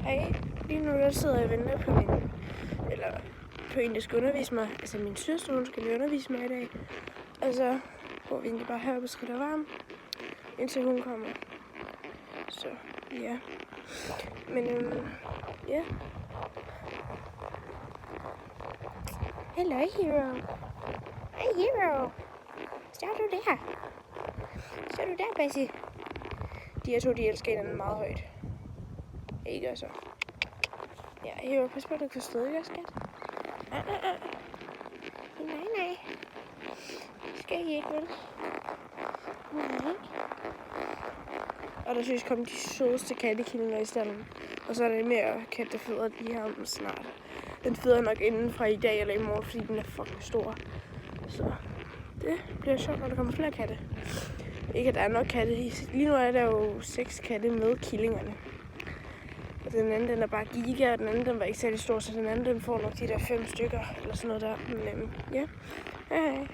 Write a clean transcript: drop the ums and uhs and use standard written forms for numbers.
Hej, lige nu der sidder jeg og venter på på en, der skal undervise mig. Altså min søster, hun skal lige undervise mig i dag. Og så går vi egentlig bare heroppe og skrider varm, indtil hun kommer. Så ja. Men ja. Hello, Hero. Hej, Hero. Står du der? Står du der, Bassie? De her to, de elsker hinanden meget højt. Ikke så. Ja, Hero, pas på, at du kan stå, ikke, skat? Nej. Det skal I ikke, vel? Nej. Og der synes komme de sødeste kattekillinger i stallen. Og så er der mere kat, der føder lige her om snart. Den føder nok inden fra i dag eller i morgen, fordi den er fucking stor. Så det bliver sjovt, når der kommer flere katte. Ikke at der er nok katte. Lige nu er der jo 6 katte med killingerne. Og den anden, den er bare giga, og den anden, den var ikke særlig stor, så den anden, den får nok de der 5 stykker, eller sådan noget der. Men ja, hej.